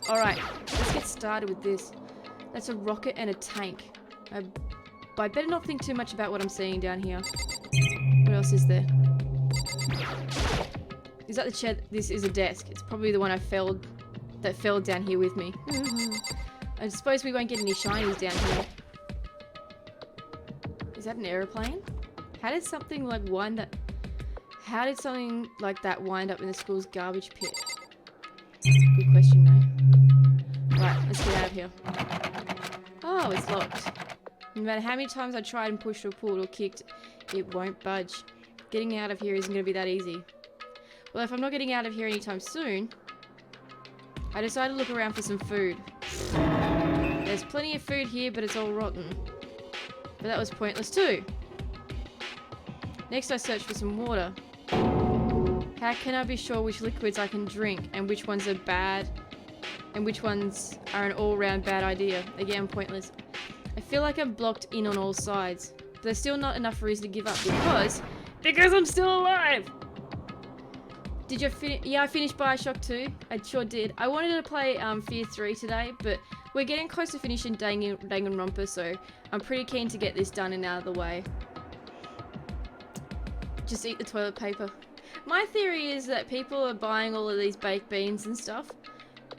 Alright, let's get started with this. That's a rocket and a tank. But I better not think too much about what I'm seeing down here. What else is there? Is that the chair? This is a desk. It's probably the one that fell down here with me. I suppose we won't get any shinies down here. Is that an aeroplane? How did something like How did something like that wind up in the school's garbage pit? Good question, mate. Right, let's get out of here. Oh, it's locked. No matter how many times I tried and pushed or pulled or kicked, it won't budge. Getting out of here isn't going to be that easy. Well, if I'm not getting out of here anytime soon, I decided to look around for some food. There's plenty of food here, but it's all rotten. But that was pointless too. Next I searched for some water. How can I be sure which liquids I can drink and which ones are bad and which ones are an all-round bad idea? Again, pointless. I feel like I'm blocked in on all sides, but there's still not enough reason to give up because I'm still alive! Did you finish? Yeah, I finished Bioshock 2. I sure did. I wanted to play Fear 3 today, but we're getting close to finishing Danganronpa, so I'm pretty keen to get this done and out of the way. Just eat the toilet paper. My theory is that people are buying all of these baked beans and stuff.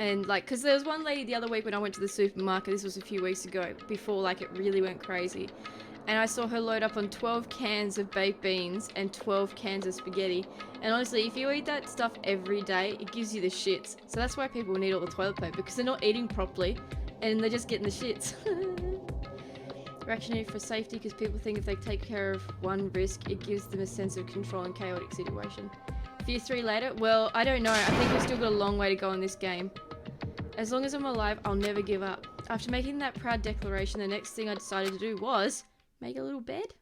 And like, cause there was one lady the other week when I went to the supermarket, this was a few weeks ago, before like it really went crazy. And I saw her load up on 12 cans of baked beans and 12 cans of spaghetti. And honestly, if you eat that stuff every day, it gives you the shits. So that's why people need all the toilet paper, because they're not eating properly and they're just getting the shits. Rationing for safety, because people think if they take care of one risk, it gives them a sense of control in chaotic situation. Fear 3 later? Well, I don't know. I think we've still got a long way to go in this game. As long as I'm alive, I'll never give up. After making that proud declaration, the next thing I decided to do was make a little bed,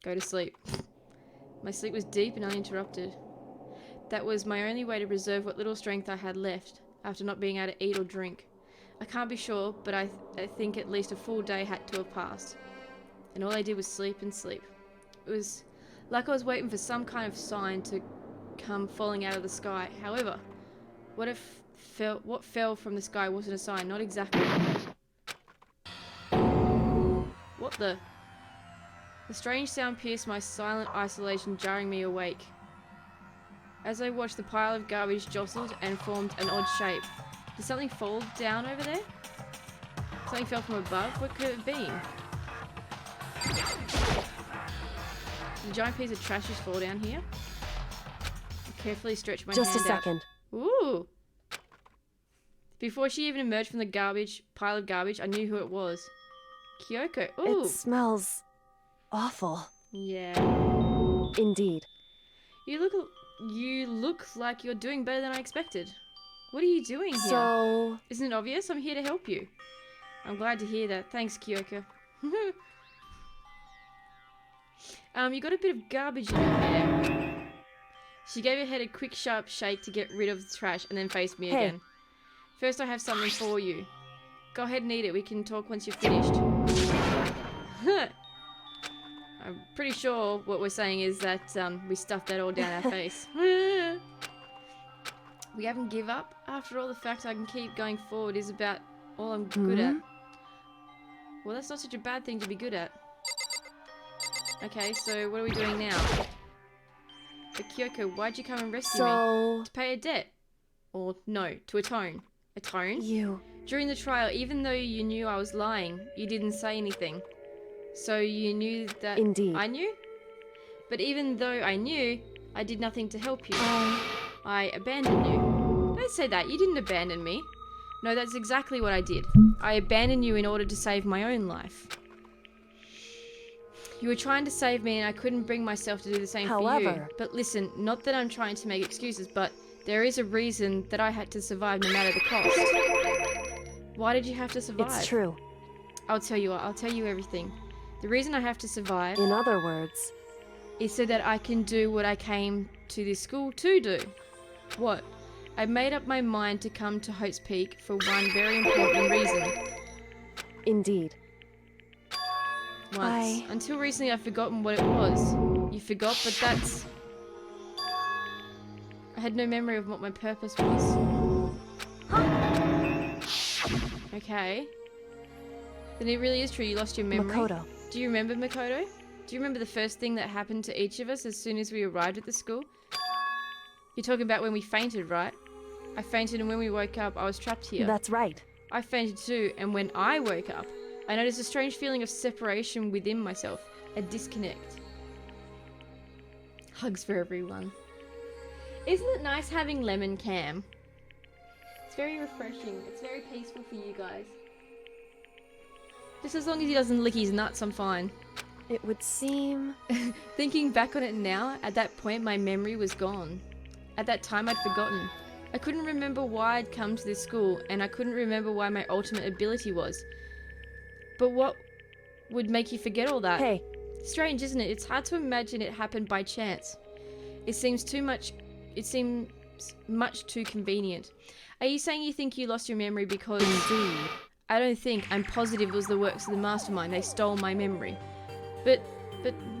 go to sleep. My sleep was deep and uninterrupted. That was my only way to preserve what little strength I had left after not being able to eat or drink. I can't be sure, but I think at least a full day had to have passed. And all I did was sleep and sleep. It was like I was waiting for some kind of sign to come falling out of the sky. However, what fell from the sky wasn't a sign, not exactly. What the? The strange sound pierced my silent isolation, jarring me awake. As I watched, the pile of garbage jostled and formed an odd shape. Did something fall down over there? Something fell from above? What could it have been? Did a giant piece of trash just fall down here? I carefully stretched my hand out. Just a second. Ooh! Before she even emerged from the pile of garbage, I knew who it was. Kyoko. Ooh! It smells awful. Yeah. Indeed. You look like you're doing better than I expected. What are you doing here? So... Isn't it obvious? I'm here to help you. I'm glad to hear that. Thanks, Kyoko. You got a bit of garbage in your hair. She gave her head a quick, sharp shake to get rid of the trash and then faced me again. First, I have something for you. Go ahead and eat it. We can talk once you're finished. I'm pretty sure what we're saying is that we stuffed that all down our face. We haven't give up. After all, the fact I can keep going forward is about all I'm good at. Well, that's not such a bad thing to be good at. Okay, so what are we doing now? But Kyoko, why'd you come and rescue me? To pay a debt? Or no, to atone. Atone? You. During the trial, even though you knew I was lying, you didn't say anything. So you knew that Indeed. I knew? But even though I knew, I did nothing to help you. I abandoned you. Don't say that. You didn't abandon me. No, that's exactly what I did. I abandoned you in order to save my own life. You were trying to save me and I couldn't bring myself to do the same for you. But listen, not that I'm trying to make excuses, but there is a reason that I had to survive no matter the cost. Why did you have to survive? It's true. I'll tell you everything. The reason I have to survive... In other words... is so that I can do what I came to this school to do. What? I made up my mind to come to Hope's Peak for one very important reason. Indeed. Once. Until recently I've forgotten what it was. You forgot, but that's... I had no memory of what my purpose was. Okay. Then it really is true. You lost your memory. Makoto. Do you remember Makoto? Do you remember the first thing that happened to each of us as soon as we arrived at the school? You're talking about when we fainted, right? I fainted, and when we woke up, I was trapped here. That's right. I fainted too, and when I woke up, I noticed a strange feeling of separation within myself. A disconnect. Hugs for everyone. Isn't it nice having lemon cam? It's very refreshing. It's very peaceful for you guys. Just as long as he doesn't lick his nuts, I'm fine. It would seem... Thinking back on it now, at that point my memory was gone. At that time I'd forgotten. I couldn't remember why I'd come to this school, and I couldn't remember what my ultimate ability was. But what would make you forget all that? Hey. Strange, isn't it? It's hard to imagine it happened by chance. It seems much too convenient. Are you saying you think you lost your memory because... Indeed. I don't think. I'm positive it was the works of the mastermind. They stole my memory. But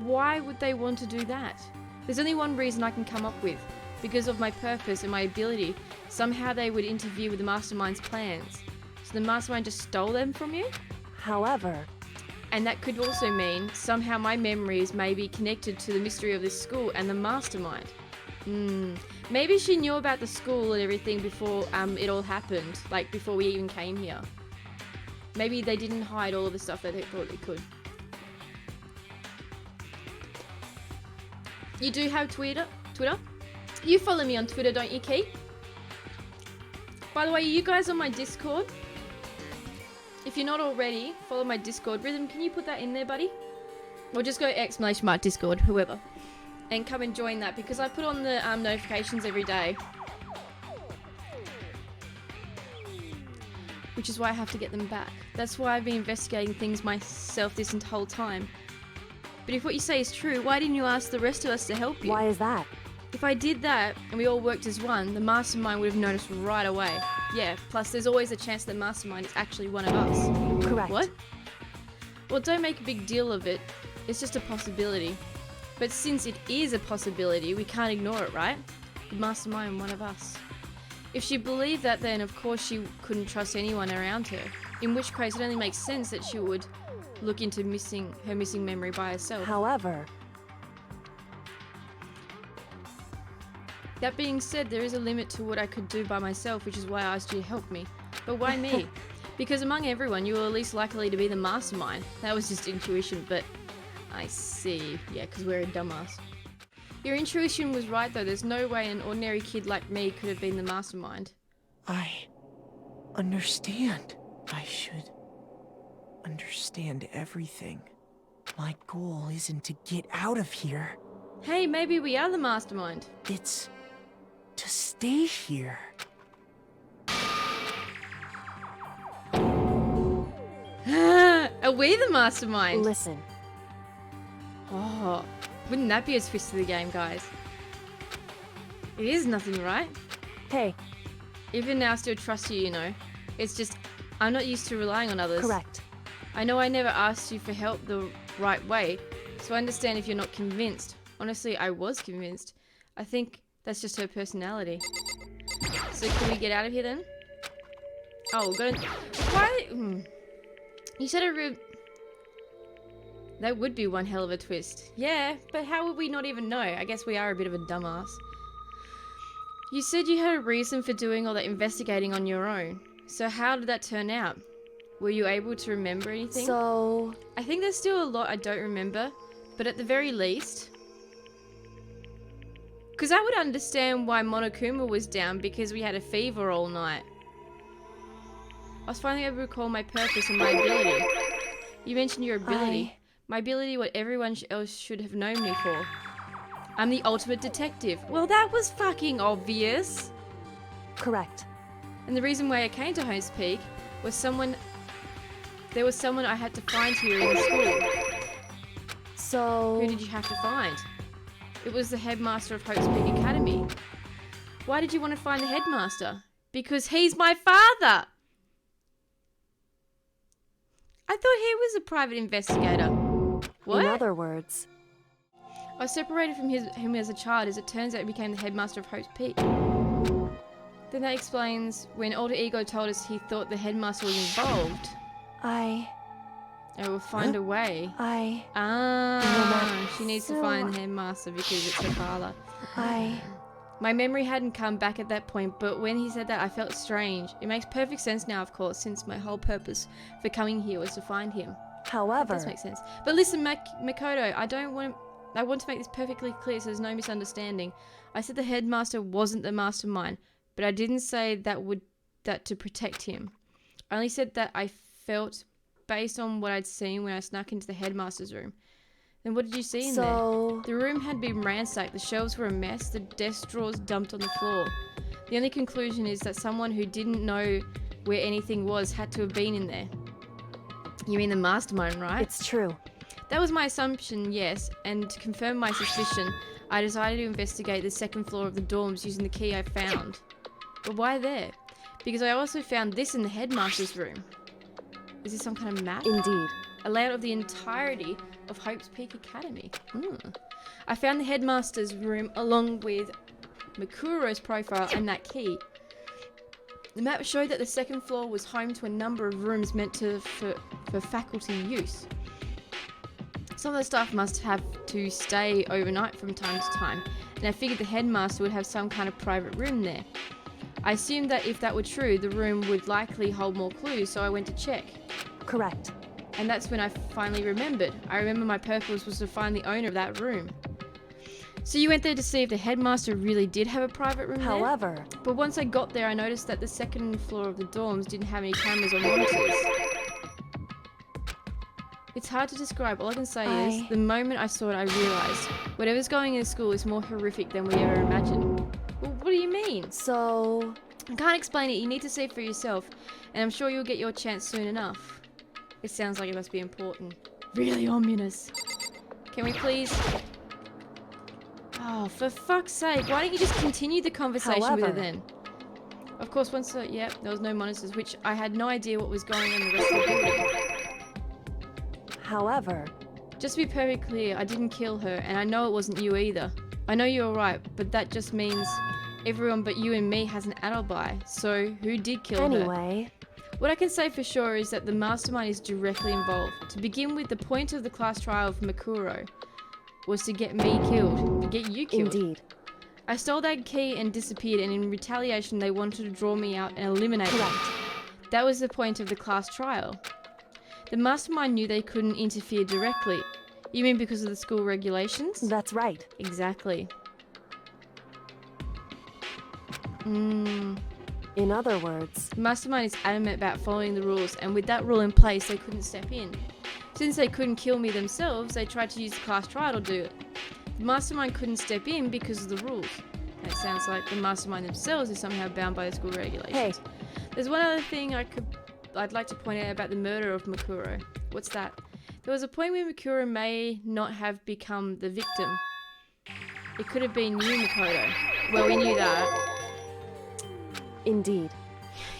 why would they want to do that? There's only one reason I can come up with. Because of my purpose and my ability, somehow they would interfere with the mastermind's plans. So the mastermind just stole them from you? However... And that could also mean somehow my memories may be connected to the mystery of this school and the mastermind. Maybe she knew about the school and everything before it all happened, like before we even came here. Maybe they didn't hide all of the stuff that they thought they could. You do have Twitter? You follow me on Twitter, don't you, Keith? By the way, are you guys on my Discord? If you're not already, follow my Discord. Rhythm, can you put that in there, buddy? Or just go !Discord, whoever. And come and join that, because I put on the notifications every day. Which is why I have to get them back. That's why I've been investigating things myself this whole time. But if what you say is true, why didn't you ask the rest of us to help you? Why is that? If I did that, and we all worked as one, the mastermind would have noticed right away. Yeah, plus there's always a chance that mastermind is actually one of us. Correct. What? Well, don't make a big deal of it. It's just a possibility. But since it is a possibility, we can't ignore it, right? The mastermind, one of us. If she believed that, then of course she couldn't trust anyone around her. In which case, it only makes sense that she would look into her missing memory by herself. However... That being said, there is a limit to what I could do by myself, which is why I asked you to help me. But why me? Because among everyone, you were least likely to be the mastermind. That was just intuition, but I see. Yeah, because we're a dumbass. Your intuition was right, though. There's no way an ordinary kid like me could have been the mastermind. I understand. I should understand everything. My goal isn't to get out of here. Hey, maybe we are the mastermind. It's to stay here. Are we the mastermind? Listen. Oh, wouldn't that be a twist to the game, guys? It is nothing, right? Hey. Even now, I still trust you, you know. It's just, I'm not used to relying on others. Correct. I know I never asked you for help the right way, so I understand if you're not convinced. Honestly, I was convinced. I think that's just her personality. So can we get out of here then? Oh, we're gonna... Why? You said that would be one hell of a twist. Yeah, but how would we not even know? I guess we are a bit of a dumbass. You said you had a reason for doing all that investigating on your own. So how did that turn out? Were you able to remember anything? So... I think there's still a lot I don't remember, but at the very least... Because I would understand why Monokuma was down, because we had a fever all night. I was finally able to recall my purpose and my ability. You mentioned your ability. My ability, what everyone else should have known me for. I'm the ultimate detective. Well, that was fucking obvious. Correct. And the reason why I came to Holmes Peak was there was someone I had to find here in the school. So... Who did you have to find? It was the headmaster of Hope's Peak Academy. Why did you want to find the headmaster? Because he's my father! I thought he was a private investigator. What? In other words... I was separated from him as a child. As it turns out, he became the headmaster of Hope's Peak. Then that explains when Alter Ego told us he thought the headmaster was involved. I Will find a way. She needs to find the headmaster because it's her father. My memory hadn't come back at that point, but when he said that, I felt strange. It makes perfect sense now, of course, since my whole purpose for coming here was to find him. However, That does make sense. But listen, Makoto, I want to make this perfectly clear so there's no misunderstanding. I said the headmaster wasn't the mastermind, but I didn't say that to protect him. I only said that I felt based on what I'd seen when I snuck into the headmaster's room. Then what did you see in there? The room had been ransacked, the shelves were a mess, the desk drawers dumped on the floor. The only conclusion is that someone who didn't know where anything was had to have been in there. You mean the mastermind, right? It's true. That was my assumption, yes, and to confirm my suspicion, I decided to investigate the second floor of the dorms using the key I found. But why there? Because I also found this in the headmaster's room. Is this some kind of map? Indeed. A layout of the entirety of Hope's Peak Academy. I found the headmaster's room along with Makuro's profile and that key. The map showed that the second floor was home to a number of rooms meant for faculty use. Some of the staff must have to stay overnight from time to time, and I figured the headmaster would have some kind of private room there. I assumed that if that were true, the room would likely hold more clues, so I went to check. Correct. And that's when I finally remembered. I remember my purpose was to find the owner of that room. So you went there to see if the headmaster really did have a private room there? However, But once I got there, I noticed that the second floor of the dorms didn't have any cameras or monitors. It's hard to describe. All I can say is, the moment I saw it, I realized whatever's going in the school is more horrific than we ever imagined. Well, what do you mean? so I can't explain it. You need to see for yourself, and I'm sure you'll get your chance soon enough. It sounds like it must be important. Really ominous. Can we please... Oh, for fuck's sake, why don't you just continue the conversation with her However- then? Of course, once there was no monitors, which I had no idea what was going on in the rest of the building. however, Just to be perfectly clear, I didn't kill her, and I know it wasn't you either. I know you're right, but that just means everyone but you and me has an alibi. So, who did kill her? anyway, What I can say for sure is that the mastermind is directly involved. To begin with, the point of the class trial of Makuro was to get me killed, to get you killed. indeed. I stole that key and disappeared, and in retaliation they wanted to draw me out and eliminate me. Correct. That was the point of the class trial. The mastermind knew they couldn't interfere directly. You mean because of the school regulations? That's right. Exactly. In other words, The mastermind is adamant about following the rules, and with that rule in place, they couldn't step in. Since they couldn't kill me themselves, they tried to use the class trial to do it. The mastermind couldn't step in because of the rules. And it sounds like the mastermind themselves is somehow bound by the school regulations. Hey. There's one other thing I'd like to point out about the murder of Makuro. What's that? There was a point where Makuro may not have become the victim. It could have been you, Makoto. Well, we knew that. indeed.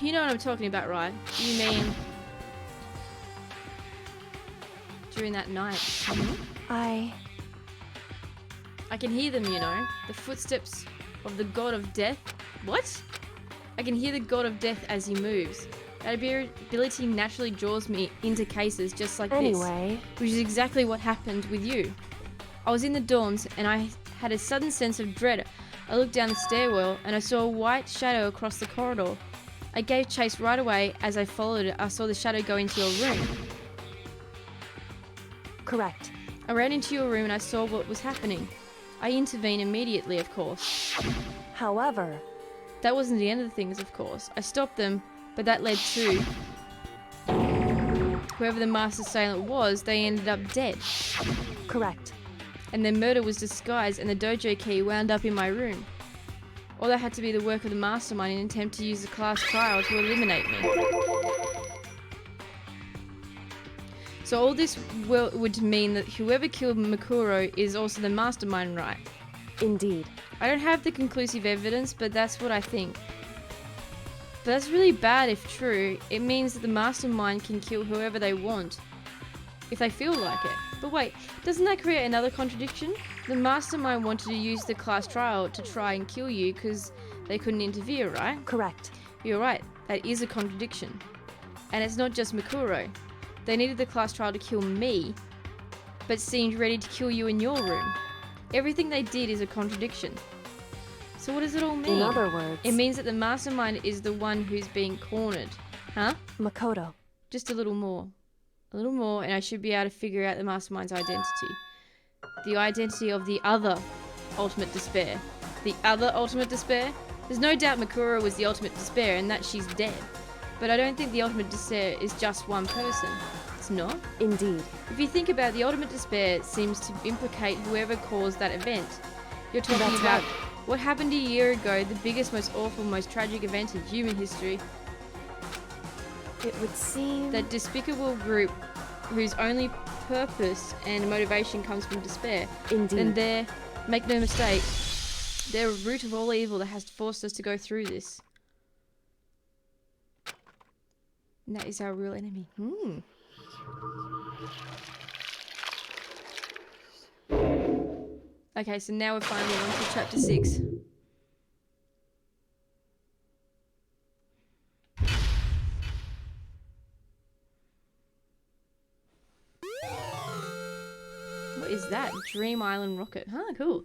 You know what I'm talking about, right? You mean during that night. I I can hear them, you know. The footsteps of the god of death. What? I can hear the god of death as he moves. That ability naturally draws me into cases just like this. anyway, Which is exactly what happened with you. I was in the dorms and I had a sudden sense of dread. I looked down the stairwell and I saw a white shadow across the corridor. I gave chase right away. As I followed it, I saw the shadow go into your room. correct. I ran into your room and I saw what was happening. I intervened immediately, of course. However, That wasn't the end of the things, of course. I stopped them, but that led to... Whoever the master assailant was, they ended up dead. correct. And their murder was disguised and the dojo key wound up in my room. All that had to be the work of the mastermind in an attempt to use the class trial to eliminate me. So all this would mean that whoever killed Makuro is also the mastermind, right? Indeed. I don't have the conclusive evidence, but that's what I think. But that's really bad if true. It means that the mastermind can kill whoever they want, if they feel like it. But wait, doesn't that create another contradiction? The mastermind wanted to use the class trial to try and kill you because they couldn't interfere, right? Correct. You're right, that is a contradiction. And it's not just Mikuro. They needed the class trial to kill me, but seemed ready to kill you in your room. Everything they did is a contradiction. So what does it all mean? In other words, It means that the mastermind is the one who's being cornered. Huh? Makoto. Just a little more. A little more, and I should be able to figure out the mastermind's identity. The identity of the other ultimate despair. The other ultimate despair? There's no doubt Mikuro was the ultimate despair and that she's dead. But I don't think the ultimate despair is just one person. It's not. Indeed. If you think about it, the ultimate despair seems to implicate whoever caused that event. You're talking That's about right. what happened a year ago, the biggest, most awful, most tragic event in human history. It would seem That despicable group whose only purpose and motivation comes from despair. indeed. And they're, make no mistake, they're a root of all evil that has forced us to go through this. And that is our real enemy. Okay, so now we're finally on to chapter 6. What is that? Dream Island rocket. Huh, cool.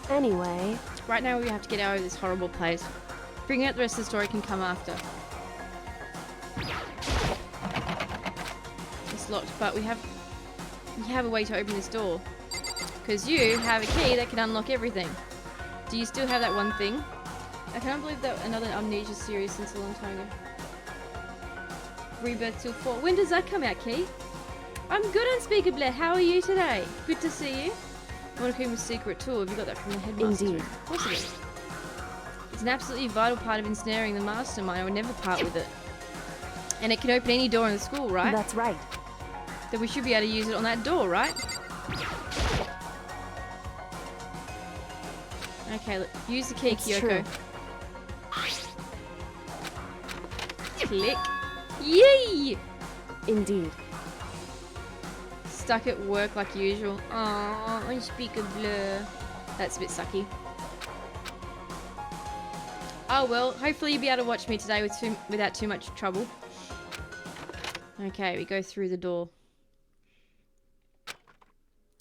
Anyway, Right now we have to get out of this horrible place. Figuring out the rest of the story can come after. It's locked, but we have a way to open this door. Because you have a key that can unlock everything. Do you still have that one thing? I can't believe that another Amnesia series since a long time ago. Rebirth till 4. When does that come out, Key? I'm good, Unspeakably. How are you today? Good to see you. I want to keep a secret too. Have you got that from the headmaster? Indeed. Of course it is. It's an absolutely vital part of ensnaring the mastermind. I would never part with it. And it can open any door in the school, right? that's right. Then we should be able to use it on that door, right? Okay, look. Use the key, It's Kyoko. true. Click. Yay! Indeed. Stuck at work like usual. Aww, Unspeakably. That's a bit sucky. Oh well, hopefully you'll be able to watch me today without too much trouble. Okay, we go through the door.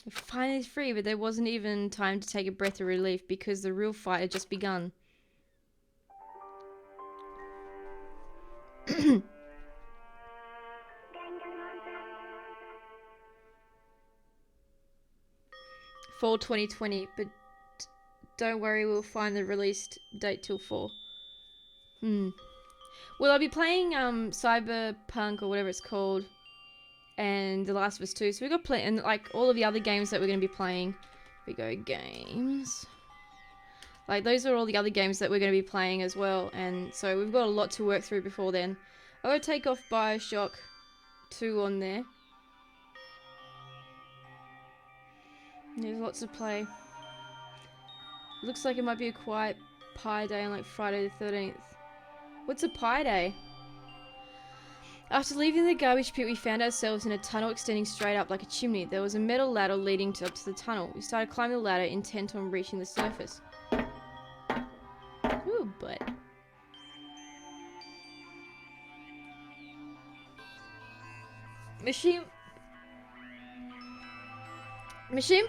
We're finally free, but there wasn't even time to take a breath of relief because the real fight had just begun. Fall 2020, but don't worry, we'll find the release date till 4. Well, I'll be playing Cyberpunk or whatever it's called, and The Last of Us 2. So we got and like all of the other games that we're going to be playing. We go games. Like those are all the other games that we're going to be playing as well, and so we've got a lot to work through before then. I'm going to take off BioShock 2 on there. There's lots to play. Looks like it might be a quiet pie day on like Friday the 13th. What's a pie day? After leaving the garbage pit, we found ourselves in a tunnel extending straight up like a chimney. There was a metal ladder leading up to the tunnel. We started climbing the ladder, intent on reaching the surface. Ooh, but... Machine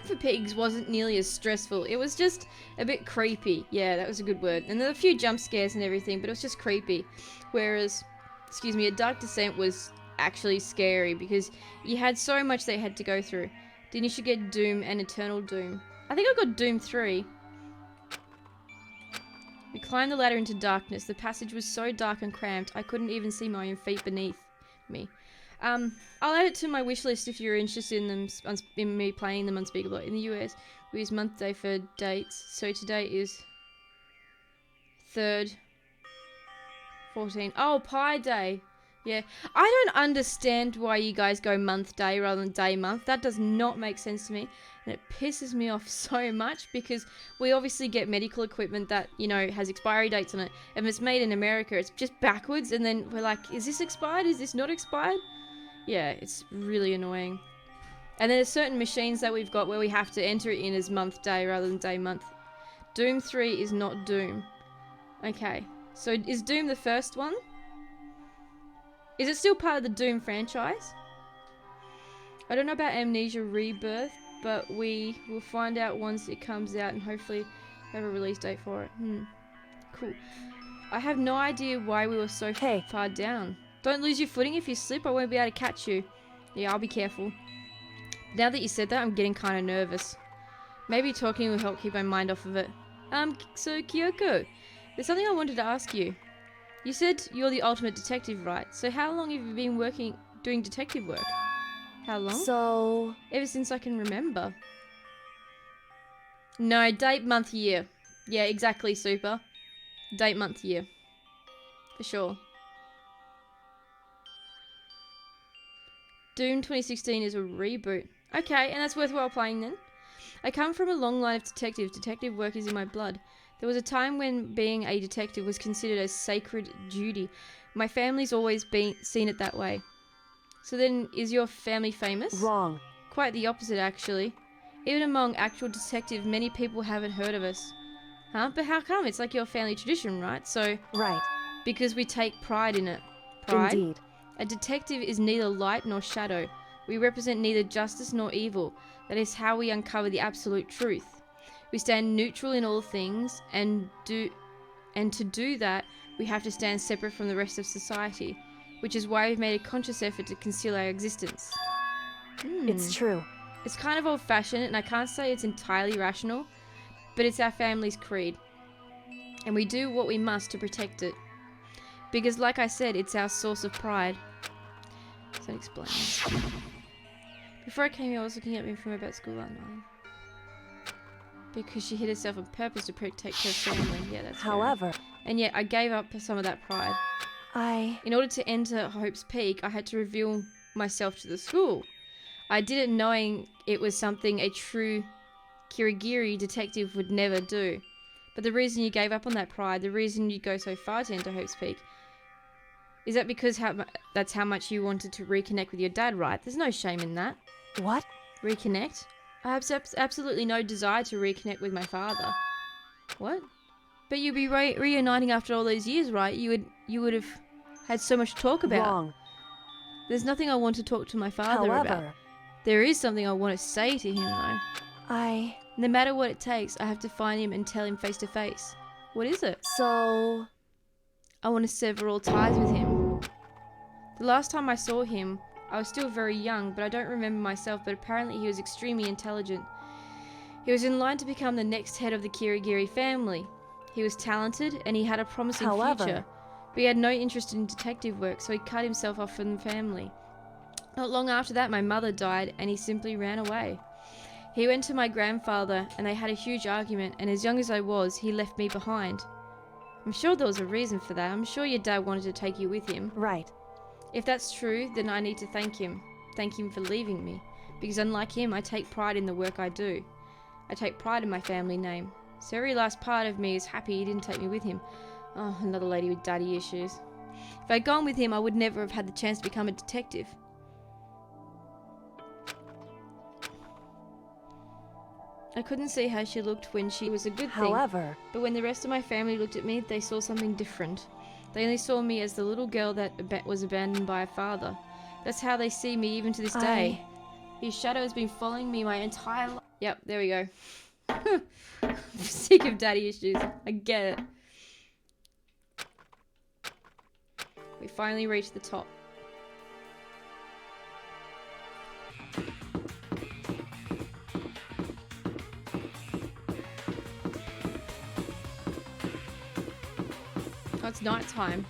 for Pigs wasn't nearly as stressful. It was just a bit creepy. Yeah, that was a good word. And there were a few jump scares and everything, but it was just creepy. Whereas, A Dark Descent was actually scary because you had so much they had to go through. Then you should get Doom and Eternal Doom. I think I got Doom 3. We climbed the ladder into darkness. The passage was so dark and cramped, I couldn't even see my own feet beneath me. I'll add it to my wish list if you're interested in them, in me playing them Unspeakable. In the US, we use month day for dates. So today is 3rd, 14. Oh, Pi Day. Yeah, I don't understand why you guys go month day rather than day month. That does not make sense to me, and it pisses me off so much because we obviously get medical equipment that, you know, has expiry dates on it. If it's made in America, it's just backwards, and then we're like, is this expired? Is this not expired? Yeah, it's really annoying. And there's certain machines that we've got where we have to enter it in as month day rather than day month. Doom 3 is not Doom. Okay, so is Doom the first one? Is it still part of the Doom franchise? I don't know about Amnesia Rebirth, but we will find out once it comes out and hopefully have a release date for it. Cool. I have no idea why we were so far down. Don't lose your footing. If you slip, I won't be able to catch you. Yeah, I'll be careful. Now that you said that, I'm getting kind of nervous. Maybe talking will help keep my mind off of it. So Kyoko, there's something I wanted to ask you. You said you're the ultimate detective, right? So how long have you been doing detective work? How long? So... Ever since I can remember. No, date, month, year. Yeah, exactly, Super. Date, month, year. For sure. Doom 2016 is a reboot. Okay, and that's worthwhile playing then. I come from a long line of detectives. Detective work is in my blood. There was a time when being a detective was considered a sacred duty. My family's always seen it that way. So then, is your family famous? Wrong. Quite the opposite, actually. Even among actual detectives, many people haven't heard of us. Huh? But how come? It's like your family tradition, right? So... Right. Because we take pride in it. Pride? Indeed. A detective is neither light nor shadow. We represent neither justice nor evil. That is how we uncover the absolute truth. We stand neutral in all things, and to do that, we have to stand separate from the rest of society, which is why we've made a conscious effort to conceal our existence. It's true. It's kind of old-fashioned, and I can't say it's entirely rational, but it's our family's creed. And we do what we must to protect it. Because, like I said, it's our source of pride. So that explains. Before I came here, I was looking at me from about school that night. Because she hid herself on purpose to protect her family. Yeah, that's However... fair. And yet, I gave up some of that pride. In order to enter Hope's Peak, I had to reveal myself to the school. I did it knowing it was something a true Kirigiri detective would never do. But the reason you gave up on that pride, the reason you go so far to enter Hope's Peak, is that because that's how much you wanted to reconnect with your dad, right? There's no shame in that. What? Reconnect? I have absolutely no desire to reconnect with my father. What? But you'd be reuniting after all those years, right? You would have had so much to talk about. Wrong. There's nothing I want to talk to my father about. There is something I want to say to him, though. No matter what it takes, I have to find him and tell him face to face. What is it? So... I want to sever all ties with him. The last time I saw him, I was still very young, but I don't remember myself, but apparently he was extremely intelligent. He was in line to become the next head of the Kirigiri family. He was talented, and he had a promising future, but he had no interest in detective work, so he cut himself off from the family. Not long after that, my mother died, and he simply ran away. He went to my grandfather, and they had a huge argument, and as young as I was, he left me behind. I'm sure there was a reason for that. I'm sure your dad wanted to take you with him. Right. If that's true, then I need to thank him. Thank him for leaving me. Because unlike him, I take pride in the work I do. I take pride in my family name. So every last part of me is happy he didn't take me with him. Oh, another lady with daddy issues. If I'd gone with him, I would never have had the chance to become a detective. I couldn't see how she looked when she was a good thing. But when the rest of my family looked at me, they saw something different. They only saw me as the little girl that was abandoned by a father. That's how they see me even to this day. His shadow has been following me my entire life. Yep, there we go. I'm sick of daddy issues. I get it. We finally reached the top. Oh, it's night time.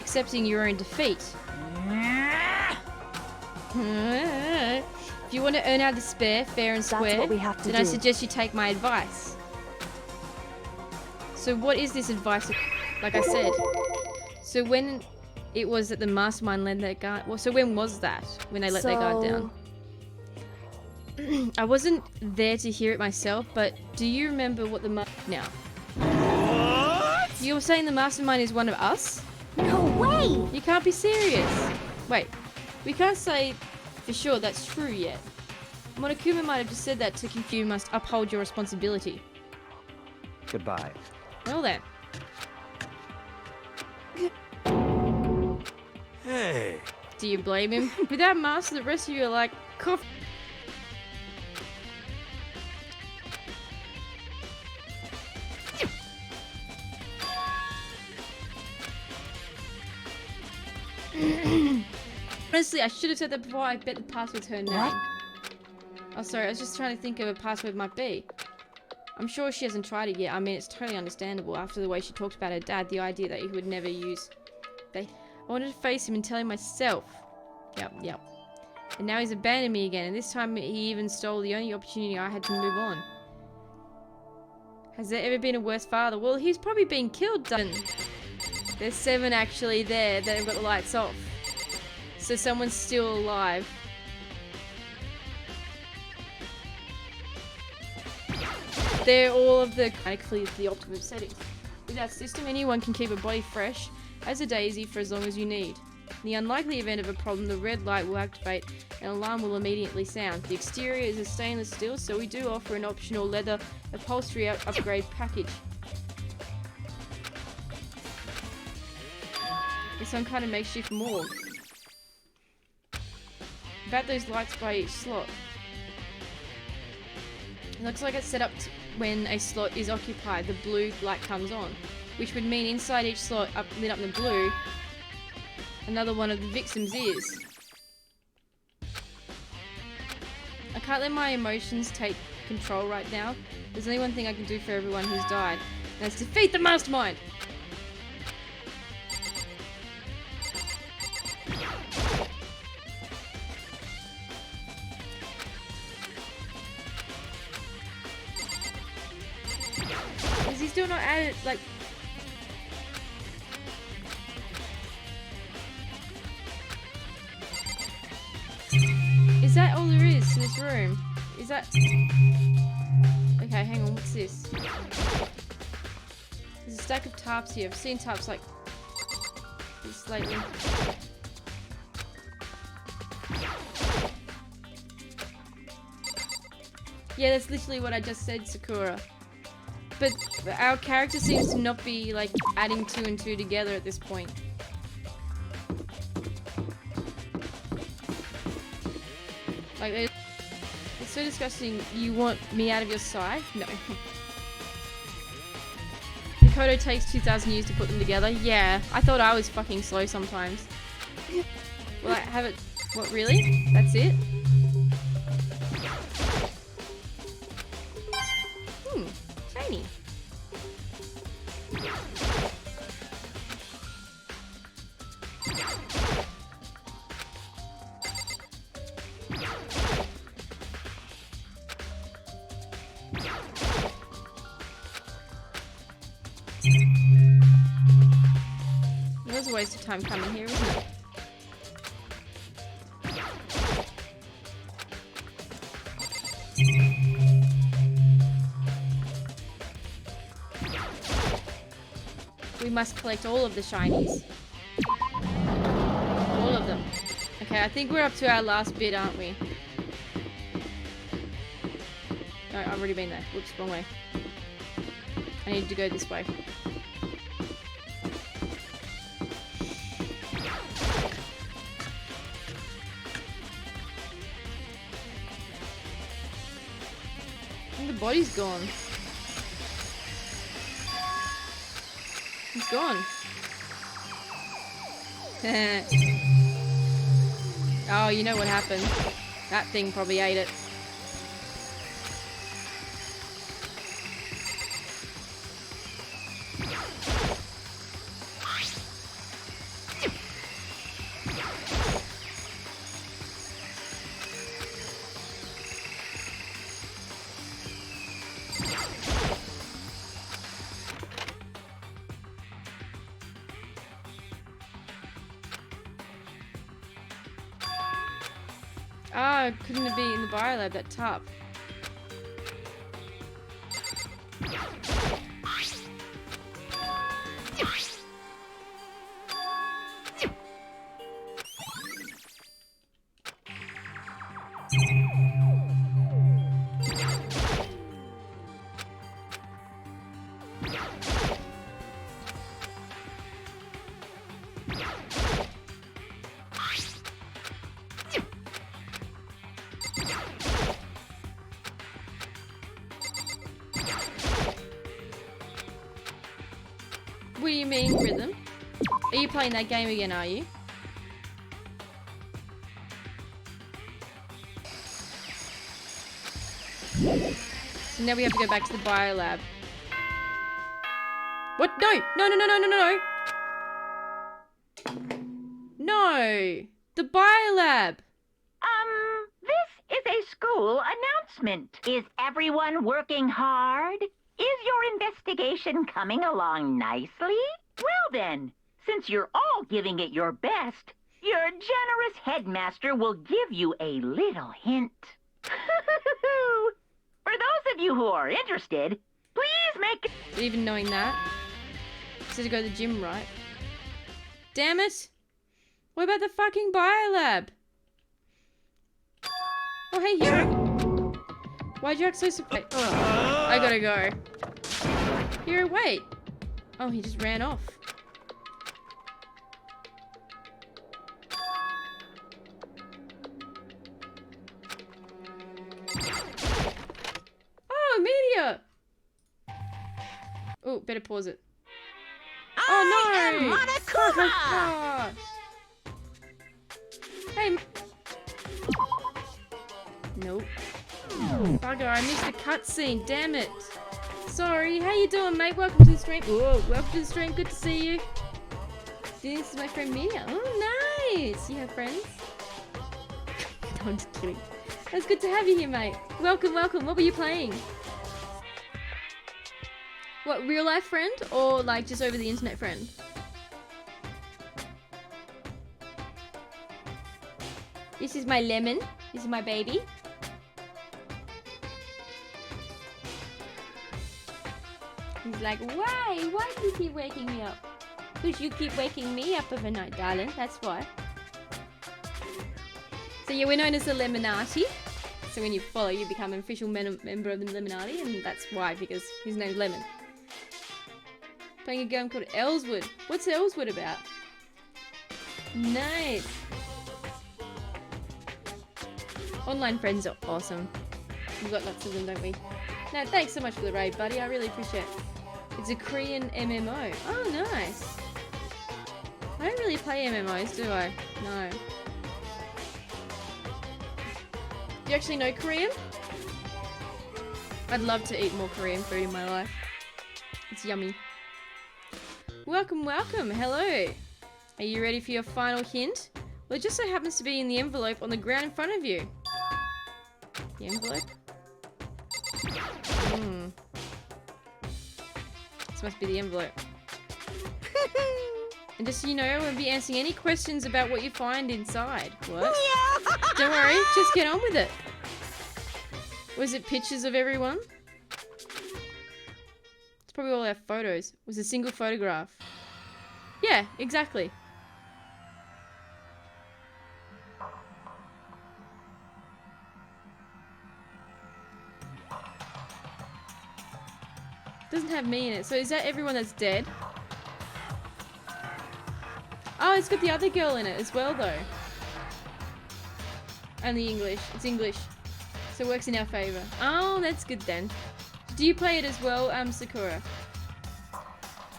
Accepting your own defeat. If you want to earn our despair fair and square, then I suggest you take my advice. So what is this advice? Like I said. So when it was that the mastermind let that guard... Well, so when was that? When they let their guard down? I wasn't there to hear it myself, but do you remember what the now? What? You're saying the mastermind is one of us? No way! You can't be serious. Wait, we can't say for sure that's true yet. Monokuma might have just said that to confuse. You must uphold your responsibility. Goodbye. Well then. Hey. Do you blame him? Without Master, the rest of you are like, cough. Honestly, I should have said that before. I bet the password's her name. What? Oh, sorry. I was just trying to think of a password might be. I'm sure she hasn't tried it yet. I mean, it's totally understandable after the way she talked about her dad. The idea that he would never use. I wanted to face him and tell him myself. Yep. And now he's abandoned me again. And this time he even stole the only opportunity I had to move on. Has there ever been a worse father? Well, he's probably been killed, done. There's 7 actually there that have got the lights off. So someone's still alive. They're all of the the optimum settings. With that system, anyone can keep a body fresh as a daisy for as long as you need. In the unlikely event of a problem, the red light will activate and an alarm will immediately sound. The exterior is a stainless steel, so we do offer an optional leather upholstery upgrade package. It's some kind of makeshift morgue. About those lights by each slot. It looks like it's set up when a slot is occupied, the blue light comes on, which would mean inside each slot lit up in the blue, another one of the victims is. I can't let my emotions take control right now. There's only one thing I can do for everyone who's died, and that's defeat the mastermind! Is he still not at it? Like... Is that all there is to this room? Is that... Okay, hang on, what's this? There's a stack of tarps here. I've seen tarps like this lately. Yeah, that's literally what I just said, Sakura. But our character seems to not be, like, adding 2 and 2 together at this point. Like, it's so disgusting. You want me out of your sight? No. Makoto takes 2,000 years to put them together. Yeah, I thought I was fucking slow sometimes. Well, I have it... What, really? That's it? Shiny. It was a waste of time coming here, wasn't it? We must collect all of the shinies. All of them. Okay, I think we're up to our last bit, aren't we? No, I've already been there. Whoops, wrong way. I need to go this way. And the body's gone. He's gone. Oh, you know what happened. That thing probably ate it. why couldn't it be in the biolab, that tub? What do you mean, Rhythm? Are you playing that game again, are you? So now we have to go back to the biolab. What? No! No, no, no, no, no, no, no! No! The biolab! This is a school announcement. Is everyone working hard? Is your investigation coming along nicely? Well then, since you're all giving it your best, your generous headmaster will give you a little hint. For those of you who are interested, please make... Even knowing that. Said to go to the gym, right? Damn it! What about the fucking biolab? Oh, hey, Hero. Why'd you act so surprised? I gotta go. Hero, wait. Oh, he just ran off. Oh, media! Oh, better pause it. Oh, no! Monokuma! Hey. Nope. Bugger, I missed the cutscene. Damn it. Sorry. How you doing, mate? Welcome to the stream. Whoa, welcome to the stream. Good to see you. This is my friend Mia. Oh, nice. You have friends? No, I'm just kidding. It's good to have you here, mate. Welcome, welcome. What were you playing? What, real life friend or like just over the internet friend? This is my lemon. This is my baby. He's like, why? Why do you keep waking me up? Because you keep waking me up of a night, darling. That's why. So yeah, we're known as the Lemonati. So when you follow, you become an official member of the Lemonati, and that's why, because his name's Lemon. Playing a game called Ellswood. What's Ellswood about? Nice. Online friends are awesome. We've got lots of them, don't we? No, thanks so much for the raid, buddy. I really appreciate it. It's a Korean MMO. Oh, nice. I don't really play MMOs, do I? No. Do you actually know Korean? I'd love to eat more Korean food in my life. It's yummy. Welcome, welcome. Hello. Are you ready for your final hint? Well, it just so happens to be in the envelope on the ground in front of you. The envelope? This must be the envelope. And just so you know, I won't be answering any questions about what you find inside. What? Don't worry, just get on with it. Was it pictures of everyone? It's probably all our photos. It was a single photograph. Yeah, exactly. Doesn't have me in it. So is that everyone that's dead? Oh, it's got the other girl in it as well, though. And the English. It's English. So it works in our favour. Oh, that's good then. Do you play it as well, Sakura?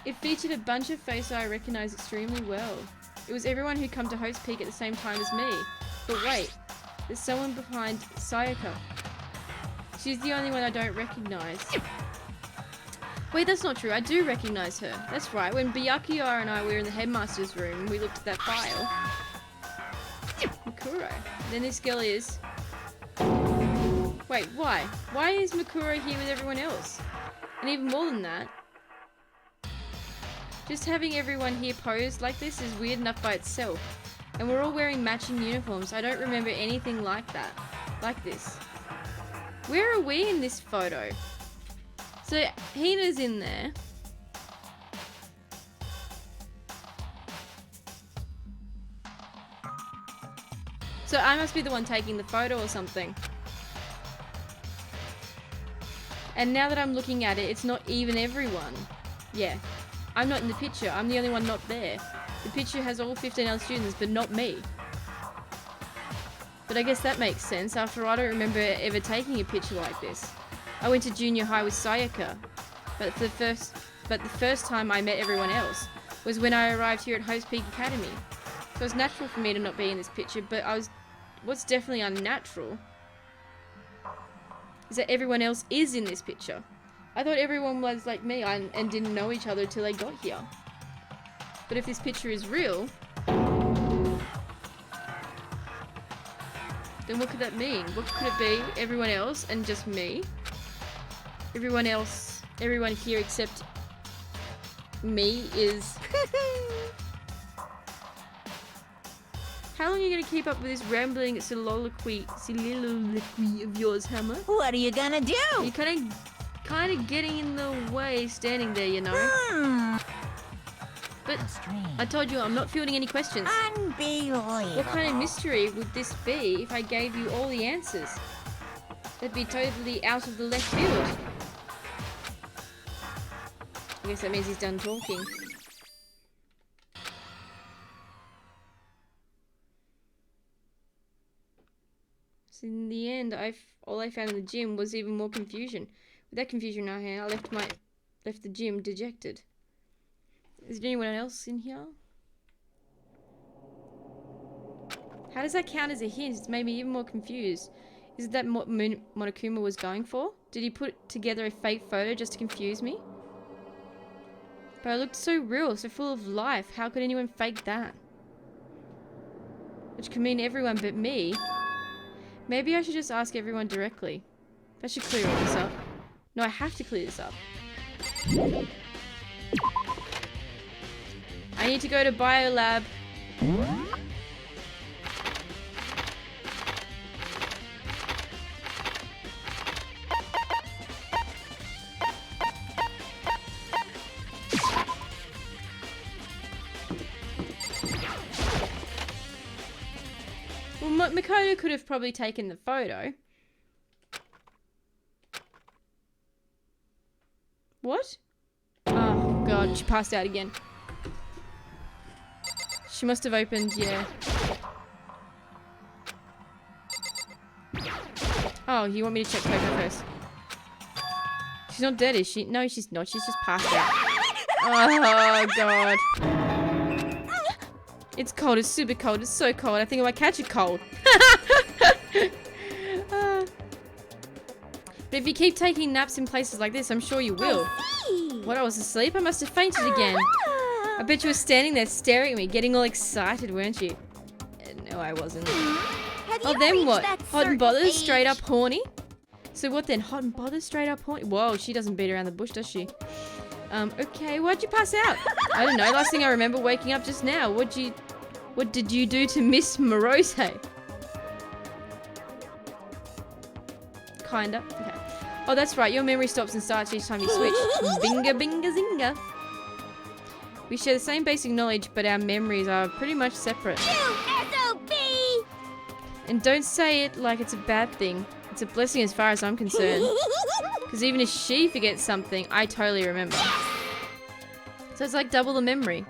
It featured a bunch of faces I recognise extremely well. It was everyone who come to Host Peak at the same time as me. But wait, there's someone behind Sayaka. She's the only one I don't recognise. Wait, that's not true. I do recognise her. That's right. When Byakuya and I were in the headmaster's room, we looked at that file. Makuro. Then this girl is... Wait, why? Why is Makuro here with everyone else? And even more than that, just having everyone here posed like this is weird enough by itself. And we're all wearing matching uniforms. I don't remember anything like that. Like this. Where are we in this photo? So, Hina's in there. So I must be the one taking the photo or something. And now that I'm looking at it, it's not even everyone. Yeah. I'm not in the picture. I'm the only one not there. The picture has all 15 other students, but not me. But I guess that makes sense. After all, I don't remember ever taking a picture like this. I went to junior high with Sayaka. But the first time I met everyone else was when I arrived here at Hope's Peak Academy. So it's natural for me to not be in this picture, but what's definitely unnatural is that everyone else is in this picture. I thought everyone was like me and didn't know each other till they got here. But if this picture is real, then what could that mean? What could it be? Everyone else and just me? Everyone here except me is... How long are you going to keep up with this rambling soliloquy of yours, Hammer? What are you gonna do? You're kind of getting in the way standing there, you know. But I told you I'm not fielding any questions. Unbelievable. What kind of mystery would this be if I gave you all the answers? That'd be totally out of the left field. I guess that means he's done talking. So in the end, all I found in the gym was even more confusion. With that confusion in our hand, I left the gym dejected. Is there anyone else in here? How does that count as a hint? It's made me even more confused. Is it that what Monokuma was going for? Did he put together a fake photo just to confuse me? But I looked so real, so full of life. How could anyone fake that? Which could mean everyone but me. Maybe I should just ask everyone directly. That should clear all this up. No, I have to clear this up. I need to go to Biolab. Well, Makoto could have probably taken the photo. What? Oh god, she passed out again. She must have opened, yeah. Oh, you want me to check Coco first? She's not dead, is she? No, she's not. She's just passed out. Oh god. It's cold. It's super cold. It's so cold. I think I might catch a cold. But if you keep taking naps in places like this, I'm sure you will. What, I was asleep? I must have fainted again. I bet you were standing there staring at me, getting all excited, weren't you? No, I wasn't. Oh, then what? Hot and bothered? Straight up horny? So what then? Hot and bothered? Straight up horny? Whoa, she doesn't beat around the bush, does she? Okay, why'd you pass out? I don't know. Last thing I remember waking up just now. What did you do to Miss Morose? Kinda. Okay. Oh, that's right. Your memory stops and starts each time you switch. Binga, binga, zinga. We share the same basic knowledge, but our memories are pretty much separate. SOB! And don't say it like it's a bad thing. It's a blessing as far as I'm concerned. Because even if she forgets something, I totally remember. So it's like double the memory.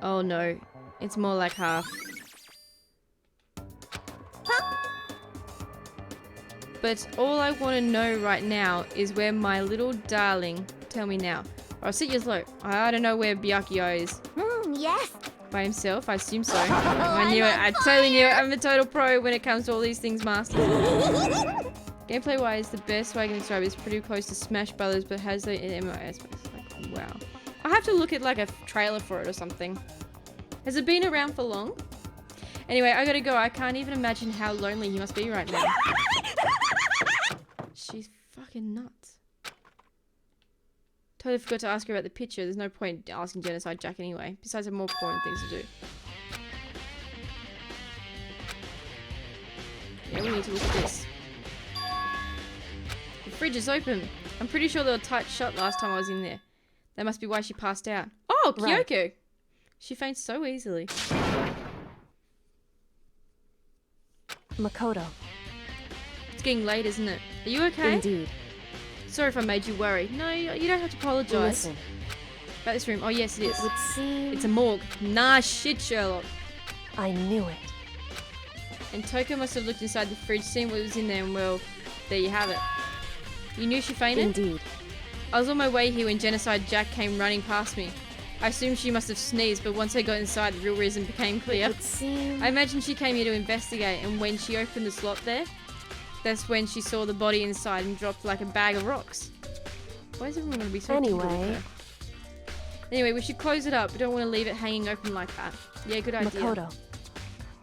Oh no. It's more like half. But all I want to know right now is where my little darling... Tell me now. Or I'll sit you slow. I don't know where Byakuyo is. Yes. By himself? I assume so. I knew it. I totally knew it. I'm a total pro when it comes to all these things, Master. Gameplay wise, the best way I can describe it is pretty close to Smash Brothers, but has the MOS. Like, wow. I have to look at like a trailer for it or something. Has it been around for long? Anyway, I gotta go. I can't even imagine how lonely he must be right now. She's fucking nuts. Totally forgot to ask her about the picture. There's no point asking Genocide Jack anyway. Besides, I have more important things to do. Okay, we need to look at this. The fridge is open. I'm pretty sure they were tight shut last time I was in there. That must be why she passed out. Oh, Kyoko! Right. She faints so easily. Makoto. It's getting late, isn't it? Are you okay? Indeed. Sorry if I made you worry. No, you don't have to apologise. Listen. About this room. Oh, yes, it is. It would seem... It's a morgue. Nah, shit, Sherlock. I knew it. And Toko must have looked inside the fridge, seen what was in there, and well, there you have it. You knew she fainted? Indeed. I was on my way here when Genocide Jack came running past me. I assumed she must have sneezed, but once I got inside, the real reason became clear. It would seem... I imagine she came here to investigate, and when she opened the slot there, that's when she saw the body inside and dropped like a bag of rocks. Why is everyone going to be so Anyway. typical with her? Anyway, we should close it up. We don't want to leave it hanging open like that. Yeah, good idea. Makoto.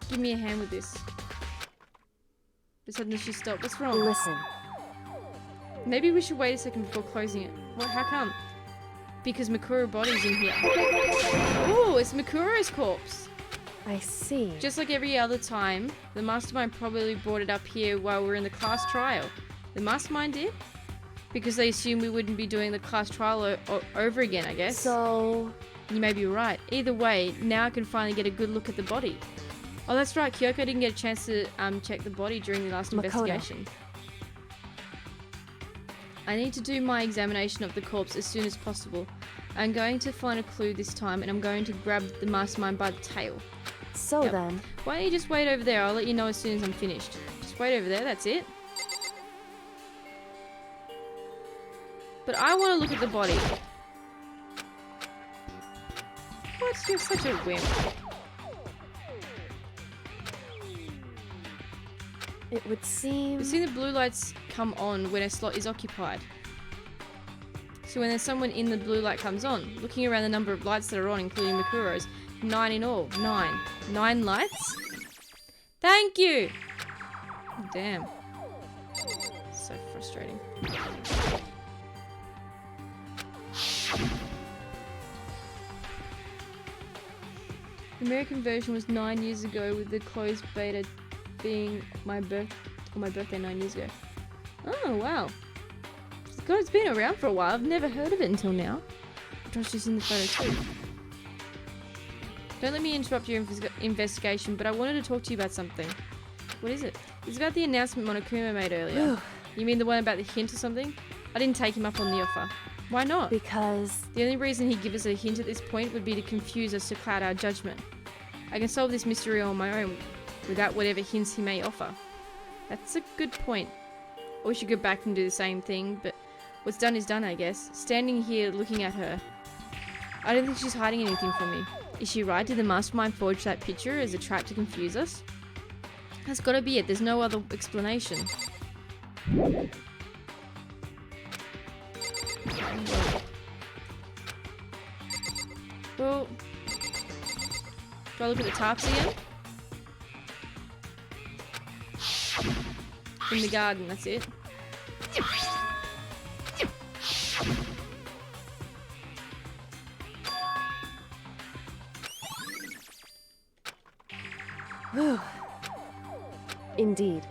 Give me a hand with this. But suddenly she stopped. What's wrong? Listen. Maybe we should wait a second before closing it. What? How come? Because Makuro's body's in here. Oh, it's Makuro's corpse. I see. Just like every other time, the mastermind probably brought it up here while we were in the class trial. The mastermind did? Because they assumed we wouldn't be doing the class trial over again, I guess. So... You may be right. Either way, now I can finally get a good look at the body. Oh, that's right. Kyoko didn't get a chance to check the body during the last Makoto. investigation. I need to do my examination of the corpse as soon as possible. I'm going to find a clue this time, and I'm going to grab the mastermind by the tail. So Yep. then... Why don't you just wait over there? I'll let you know as soon as I'm finished. Just wait over there, that's it. But I want to look at the body. What? You're such a wimp. It would seem... We've seen the blue lights come on when a slot is occupied. So when there's someone in, the blue light comes on. Looking around the number of lights that are on, including Makuro's, 9 in all. 9. 9 lights? Thank you! Damn. So frustrating. The American version was 9 years ago, with the closed beta being my birthday 9 years ago. Oh wow. God, it's been around for a while. I've never heard of it until now. Josh is in the photo too. Don't let me interrupt your investigation, but I wanted to talk to you about something. What is it? It's about the announcement Monokuma made earlier. You mean the one about the hint or something? I didn't take him up on the offer. Why not? Because... The only reason he'd give us a hint at this point would be to confuse us to cloud our judgment. I can solve this mystery on my own without whatever hints he may offer. That's a good point. Or we should go back and do the same thing, but what's done is done, I guess. Standing here looking at her, I don't think she's hiding anything from me. Is she right? Did the mastermind forge that picture as a trap to confuse us? That's gotta be it. There's no other explanation. Well, do I look at the tarps again? In the garden, that's it. Indeed.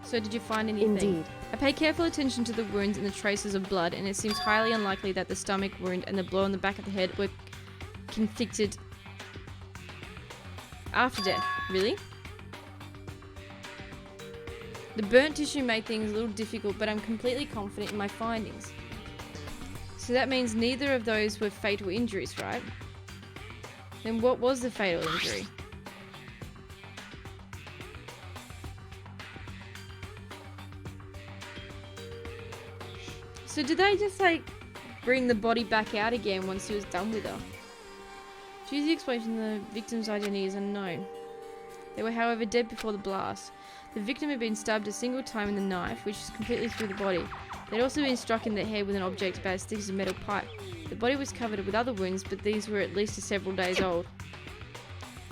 So did you find anything? Indeed. I paid careful attention to the wounds and the traces of blood, and it seems highly unlikely that the stomach wound and the blow on the back of the head were inflicted after death. Really? The burnt tissue made things a little difficult, but I'm completely confident in my findings. So that means neither of those were fatal injuries, right? Then what was the fatal injury? So did they just like bring the body back out again once he was done with her? Due to the explosion, the victim's identity is unknown. They were, however, dead before the blast. The victim had been stabbed a single time in the knife, which is completely through the body. They'd also been struck in the head with an object about as thick as a metal pipe. The body was covered with other wounds, but these were at least several days old.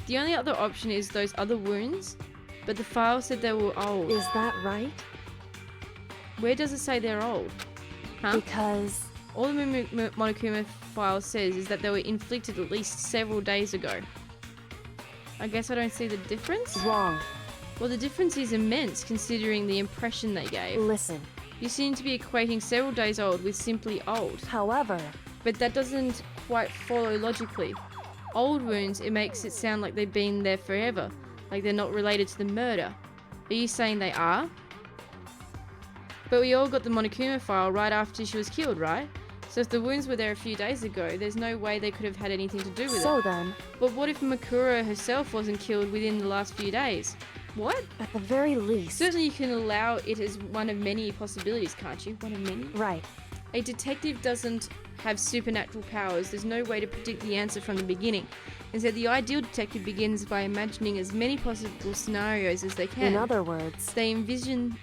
The only other option is those other wounds, but the file said they were old. Is that right? Where does it say they're old? Huh? Because... All the Monokuma file says is that they were inflicted at least several days ago. I guess I don't see the difference. Wrong. Well, the difference is immense considering the impression they gave. Listen. You seem to be equating several days old with simply old. However, But that doesn't quite follow logically. Old wounds, it makes it sound like they've been there forever, like they're not related to the murder. Are you saying they are? But we all got the Monokuma file right after she was killed, right? So if the wounds were there a few days ago, there's no way they could have had anything to do with so it. then, But what if Makura herself wasn't killed within the last few days? What? at the very least. Certainly you can allow it as one of many possibilities, can't you? One of many? Right. A detective doesn't have supernatural powers. There's no way to predict the answer from the beginning. Instead, the ideal detective begins by imagining as many possible scenarios as they can. In other words, They envision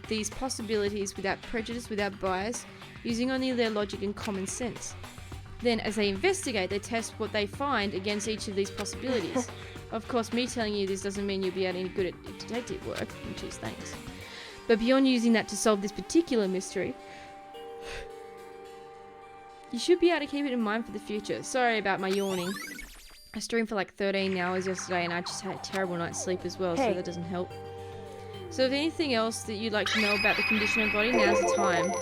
these possibilities without prejudice, without bias, using only their logic and common sense. Then, as they investigate, they test what they find against each of these possibilities. Of course, me telling you this doesn't mean you'll be any good at detective work, which is thanks. But beyond using that to solve this particular mystery, you should be able to keep it in mind for the future. Sorry about my yawning. I streamed for like 13 hours yesterday and I just had a terrible night's sleep as well, so that doesn't help. So if anything else that you'd like to know about the condition of body, now's the time.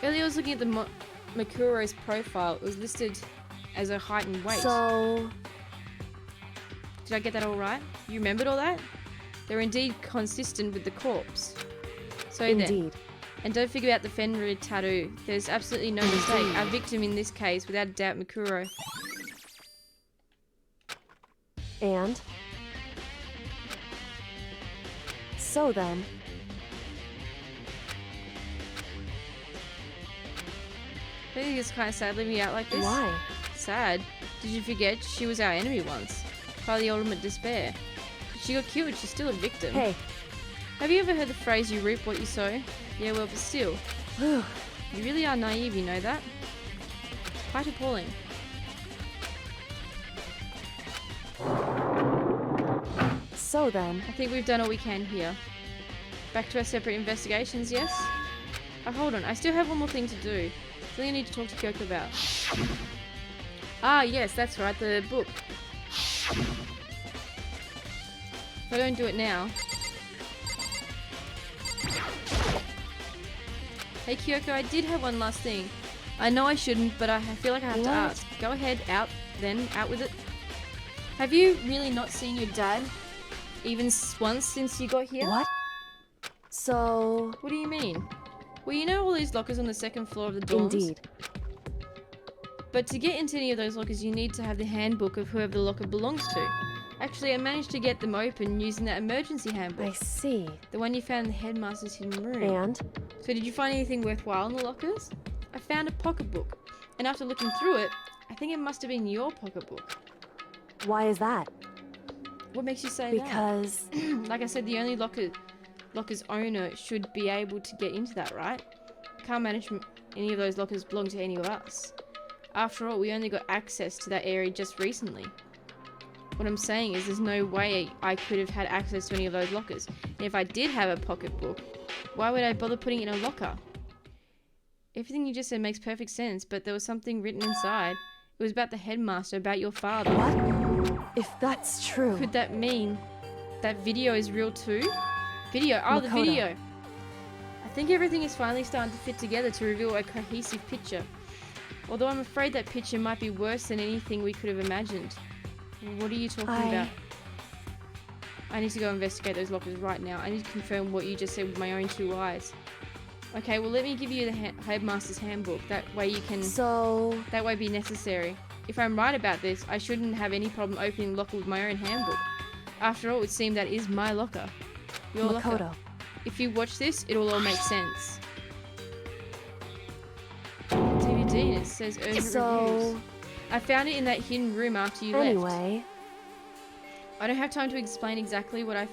Earlier I was looking at the Makura's profile. It was listed as a height and weight. so... Did I get that all right? You remembered all that? They're indeed consistent with the corpse. So then, Indeed. and don't forget about the Fenrir tattoo. There's absolutely no mistake. Our victim in this case, without a doubt, Makuro. And? So then, I think it's kind of sad leaving you out like this. why? Sad. Did you forget she was our enemy once? By the ultimate despair. She got killed, she's still a victim. Hey. Have you ever heard the phrase, you reap what you sow? Yeah, well, but still. Whew. You really are naive, you know that? Quite appalling. So then, I think we've done all we can here. Back to our separate investigations, yes? Oh, hold on, I still have one more thing to do. Something I need to talk to Kyoko about. Ah, yes, that's right, the book. If I don't do it now... Hey Kyoko, I did have one last thing. I know I shouldn't, but I feel like I have to What? ask. Go ahead, out with it. Have you really not seen your dad? Even once since you got here? what? So... What do you mean? Well, you know all these lockers on the second floor of the dorms? Indeed. But to get into any of those lockers, you need to have the handbook of whoever the locker belongs to. Actually, I managed to get them open using that emergency handbook. I see. The one you found in the headmaster's hidden room. And? So did you find anything worthwhile in the lockers? I found a pocketbook. And after looking through it, I think it must have been your pocketbook. Why is that? What makes you say Because... that? Like I said, the only locker's owner should be able to get into that, right? Can't manage any of those lockers belong to any of us. After all, we only got access to that area just recently. What I'm saying is there's no way I could have had access to any of those lockers. And if I did have a pocketbook, why would I bother putting it in a locker? Everything you just said makes perfect sense, but there was something written inside. It was about the headmaster, about your father. What? If that's true... Could that mean that video is real too? Video? Oh, the Makoto. video. I think everything is finally starting to fit together to reveal a cohesive picture. Although I'm afraid that picture might be worse than anything we could have imagined. What are you talking about? I need to go investigate those lockers right now. I need to confirm what you just said with my own 2 eyes. Okay, well let me give you the headmaster's handbook. That way you can... So... That won't be necessary. If I'm right about this, I shouldn't have any problem opening the locker with my own handbook. After all, it would seem that is my locker. Your locker. Makoto. If you watch this, it'll all make sense. DVD, and it says urgent reviews. I found it in that hidden room after you left. Anyway... I don't have time to explain exactly what I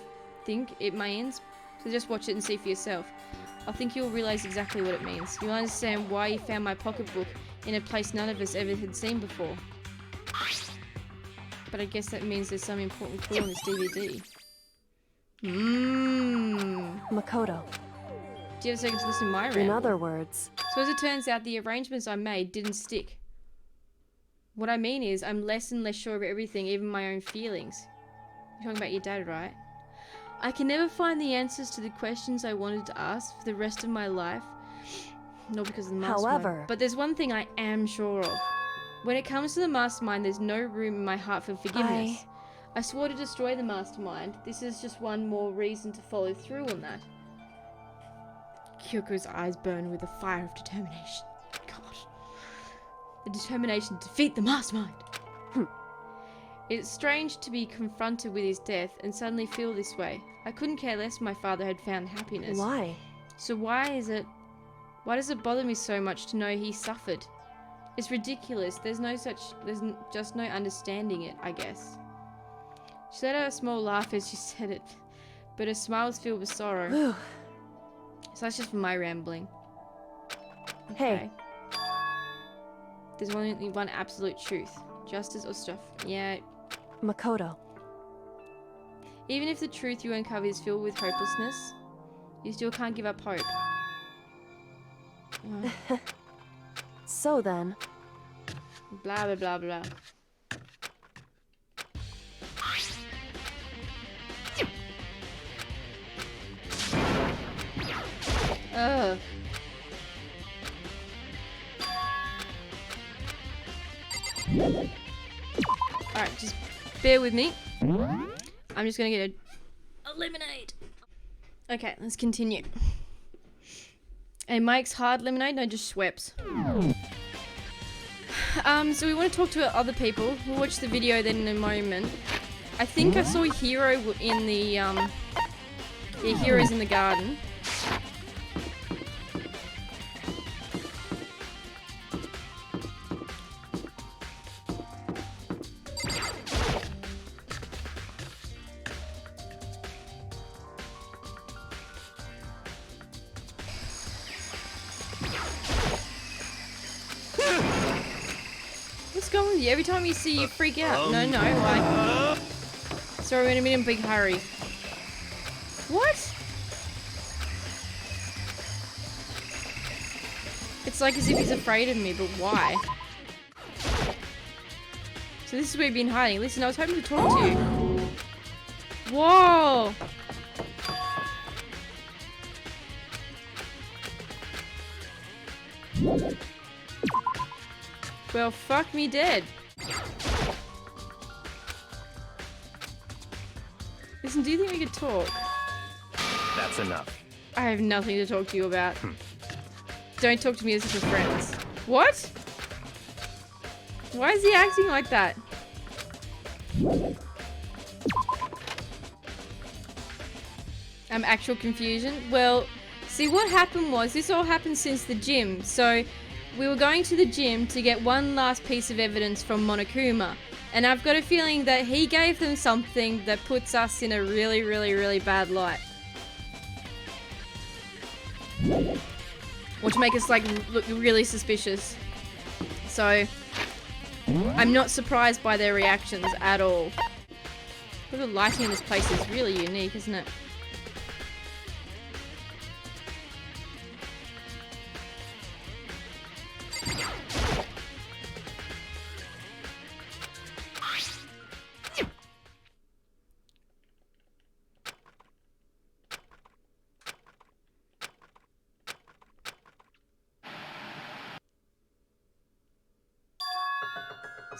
think it means, so just watch it and see for yourself. I think you'll realize exactly what it means. You'll understand why you found my pocketbook in a place none of us ever had seen before. But I guess that means there's some important clue on this DVD. Makoto. Do you have a second to listen to my rant? In other words... So as it turns out, the arrangements I made didn't stick. What I mean is, I'm less and less sure of everything, even my own feelings. You're talking about your dad, right? I can never find the answers to the questions I wanted to ask for the rest of my life. Not because of the mastermind. However, But there's one thing I am sure of. When it comes to the mastermind, there's no room in my heart for forgiveness. I swore to destroy the mastermind. This is just one more reason to follow through on that. Kyoko's eyes burn with a fire of determination. God. The determination to defeat the mastermind. It's strange to be confronted with his death and suddenly feel this way. I couldn't care less my father had found happiness. why? So why does it bother me so much to know he suffered? It's ridiculous. There's just no understanding it, I guess. She let out a small laugh as she said it, but her smile was filled with sorrow. So that's just my rambling. Hey. There's only one absolute truth. Justice or stuff. Yeah. Makoto. Even if the truth you uncover is filled with hopelessness, you still can't give up hope. So then, Blah blah blah blah. Ugh. Alright, just bear with me. I'm just gonna get a lemonade. Okay, let's continue. And Mike's hard lemonade, no, just Schweppes. So we want to talk to other people. We'll watch the video then in a moment. I think I saw Hero in the, yeah, Hero's in the garden. What's going on with you? Every time you see you freak out. No, like... Sorry, we're in a big hurry. What? It's like as if he's afraid of me, but why? So this is where you've been hiding. Listen, I was hoping to talk to you. Whoa! Well, fuck me dead. Listen, do you think we could talk? That's enough. I have nothing to talk to you about. Don't talk to me as if we're friends. What? Why is he acting like that? Actual confusion. Well, see what happened was, this all happened since the gym. So, we were going to the gym to get one last piece of evidence from Monokuma. And I've got a feeling that he gave them something that puts us in a really, really, really bad light. Or to make us, like, look really suspicious. So, I'm not surprised by their reactions at all. Look, the lighting in this place is really unique, isn't it?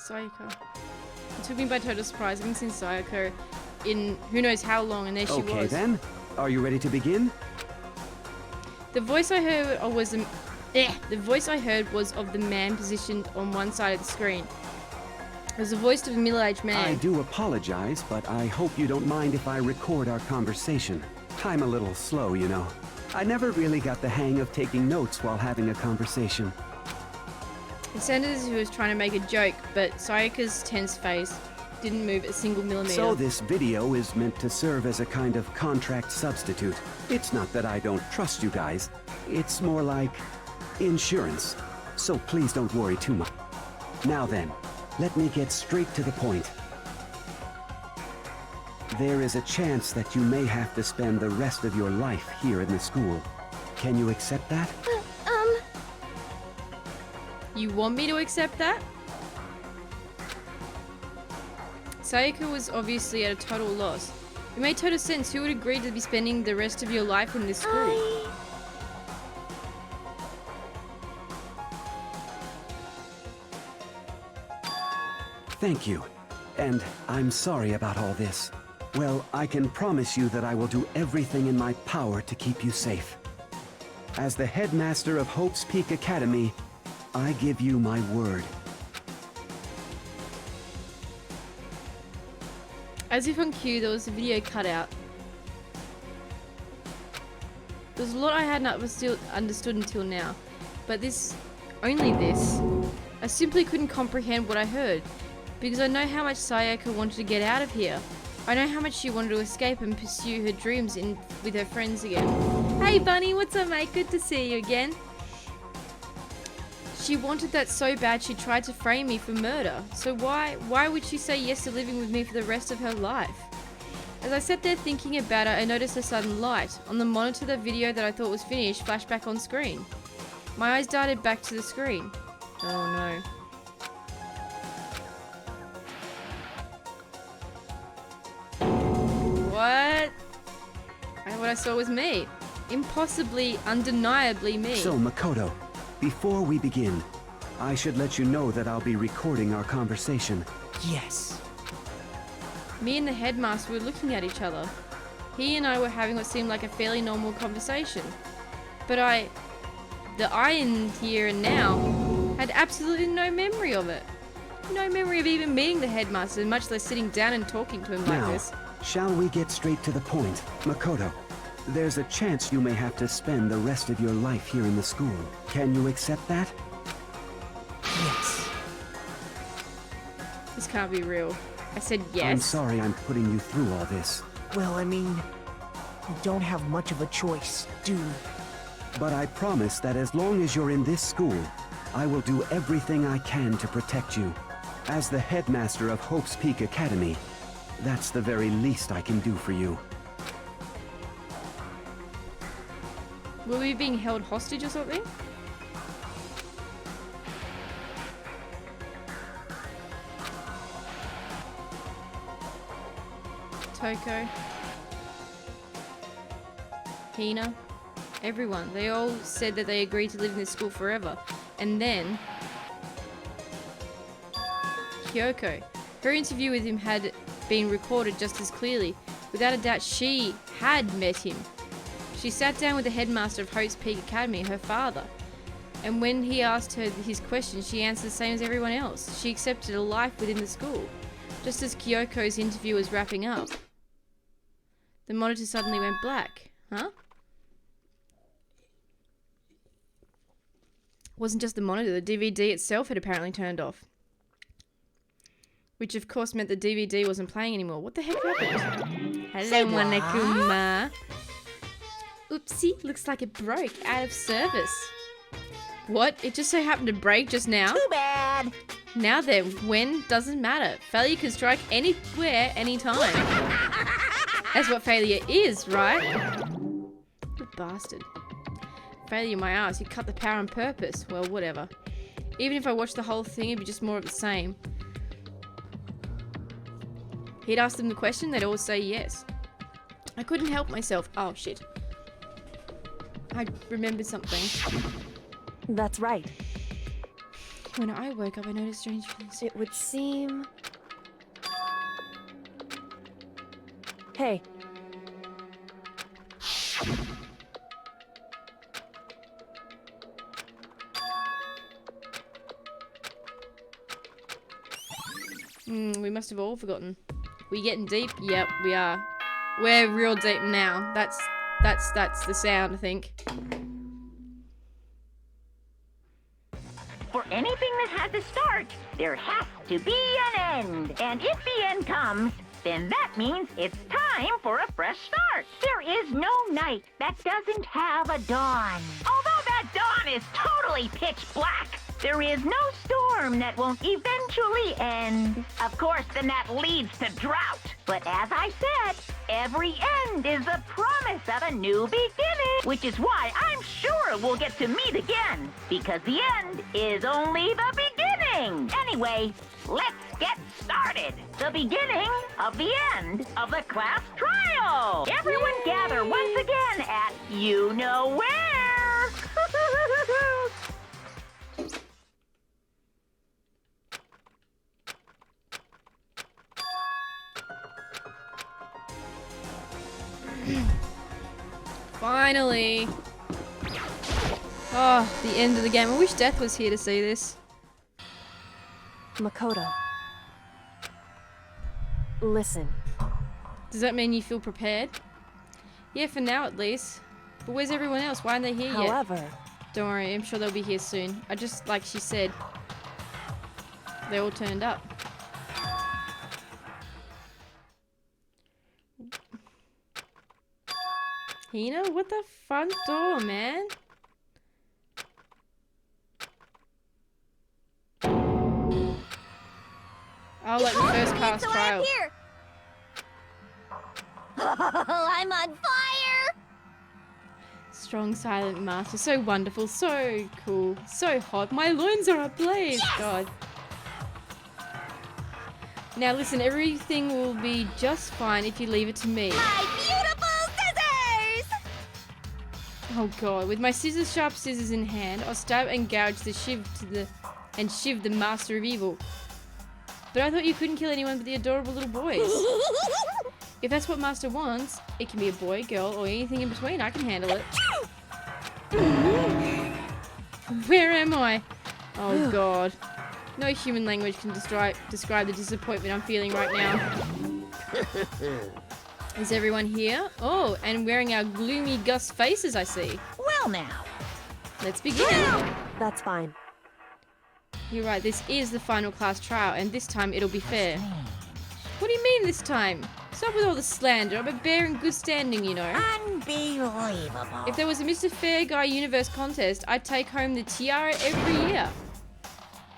Sayako. It took me by total surprise. I haven't seen Sayako in who knows how long, and there she was. Okay then, are you ready to begin? The voice I heard was of the man positioned on one side of the screen. It was the voice of a middle-aged man. I do apologize, but I hope you don't mind if I record our conversation. I'm a little slow, you know. I never really got the hang of taking notes while having a conversation. It sounded as if he was trying to make a joke, but Sayako's tense face didn't move a single millimeter. So this video is meant to serve as a kind of contract substitute. It's not that I don't trust you guys. It's more like insurance. So please don't worry too much. Now then, let me get straight to the point. There is a chance that you may have to spend the rest of your life here in the school. Can you accept that? You want me to accept that? Sayaka was obviously at a total loss. It made total sense. Who would agree to be spending the rest of your life in this school? Thank you. And I'm sorry about all this. Well, I can promise you that I will do everything in my power to keep you safe. As the headmaster of Hope's Peak Academy, I give you my word. As if on cue, there was a video cut out. There's a lot I hadn't understood until now, but only this, I simply couldn't comprehend what I heard, because I know how much Sayaka wanted to get out of here. I know how much she wanted to escape and pursue her dreams with her friends again. Hey Bunny, what's up mate? Good to see you again. She wanted that so bad she tried to frame me for murder. So why would she say yes to living with me for the rest of her life? As I sat there thinking about it, I noticed a sudden light. On the monitor, the video that I thought was finished flashed back on screen. My eyes darted back to the screen. Oh no. What? What I saw was me. Impossibly, undeniably me. So, Makoto, before we begin, I should let you know that I'll be recording our conversation. Yes. Me and the headmaster were looking at each other. He and I were having what seemed like a fairly normal conversation. But the I in here and now, had absolutely no memory of it. No memory of even meeting the headmaster, much less sitting down and talking to him like Now, this. shall we get straight to the point? Makoto, there's a chance you may have to spend the rest of your life here in the school. Can you accept that? Yes. This can't be real. I said yes. I'm sorry I'm putting you through all this. Well, I mean, we don't have much of a choice, do we? But I promise that as long as you're in this school, I will do everything I can to protect you. As the headmaster of Hope's Peak Academy, that's the very least I can do for you. Were we being held hostage or something? Toko, Hina, everyone. They all said that they agreed to live in this school forever. And then Kyoko. Her interview with him had been recorded just as clearly. Without a doubt, she had met him. She sat down with the headmaster of Hope's Peak Academy, her father. And when he asked her his question, she answered the same as everyone else. She accepted a life within the school. Just as Kyoko's interview was wrapping up, the monitor suddenly went black. Huh? Wasn't just the monitor, the DVD itself had apparently turned off. Which of course meant the DVD wasn't playing anymore. What the heck happened? Hello, Monokuma. Oopsie, looks like it broke out of service. What? It just so happened to break just now? Too bad. Now then, when doesn't matter. Failure can strike anywhere, anytime. That's what failure is, right? You bastard. Failure, my ass. You cut the power on purpose. Well, whatever. Even if I watched the whole thing, it'd be just more of the same. He'd ask them the question, they'd all say yes. I couldn't help myself. Oh, shit. I remembered something. That's right. When I woke up, I noticed strange things. It would seem... Hey. We must have all forgotten. We getting deep? Yep, we are. We're real deep now. That's the sound, I think. For anything that has a start, there has to be an end. And if the end comes, then that means it's time for a fresh start. There is no night that doesn't have a dawn. Although that dawn is totally pitch black, there is no storm that won't eventually end. Of course, then that leads to drought. But as I said, every end is the promise of a new beginning. Which is why I'm sure we'll get to meet again. Because the end is only the beginning. Anyway, let's get started. The beginning of the end of the class trial. Everyone gather once again at you know where. Finally. Oh, the end of the game. I wish Death was here to see this. Makoto. Listen. Does that mean you feel prepared? Yeah, for now at least. But where's everyone else? Why aren't they here yet? However, Don't worry, I'm sure they'll be here soon. I just, like she said, they all turned up. Hina, what the front door, man? Oh, like the first cast trial. I'm on fire! Strong silent master, so wonderful, so cool, so hot. My loins are ablaze. Yes! God. Now listen, everything will be just fine if you leave it to me. My beautiful scissors! Oh god, with my sharp scissors in hand, I'll stab and gouge the shiv the master of evil. But I thought you couldn't kill anyone but the adorable little boys. If that's what master wants, it can be a boy, girl, or anything in between. I can handle it. Where am I? Oh god. No human language can describe the disappointment I'm feeling right now. Is everyone here? Oh, and wearing our gloomy Gus faces, I see. Well now. Let's begin. that's fine. You're right, this is the final class trial, and this time it'll be fair. What do you mean this time? Stop with all the slander. I'm a bear in good standing, you know. Unbelievable. If there was a Mr. Fair Guy Universe contest, I'd take home the tiara every year.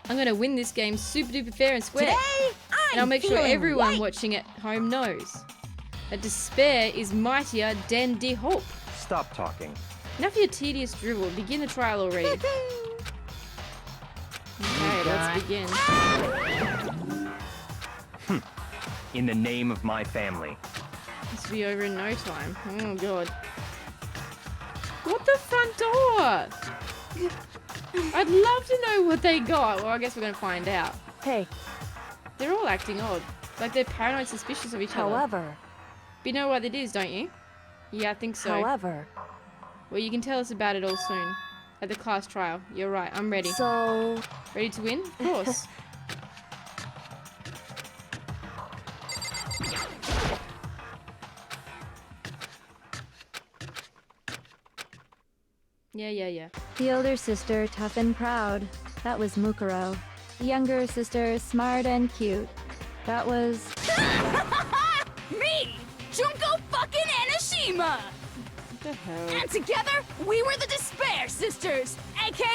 I'm gonna win this game super duper fair and square. Today, And I'll make sure everyone white. watching at home knows that despair is mightier than the hope. Stop talking. Enough of your tedious drivel. Begin the trial already. Okay, let's begin. In the name of my family. This will be over in no time. Oh god. What the front door? I'd love to know what they got. Well, I guess we're gonna find out. Hey, They're all acting odd. Like they're paranoid suspicious of each other. however, But you know what it is, don't you? Yeah, I think so. however, Well, you can tell us about it all soon. At the class trial. You're right, I'm ready. so Ready to win? Of course. Yeah. The older sister, tough and proud. That was Mukuro. The younger sister, smart and cute. That was... Me! Junko fucking Anashima! What the hell? And together, we were the Despair Sisters, aka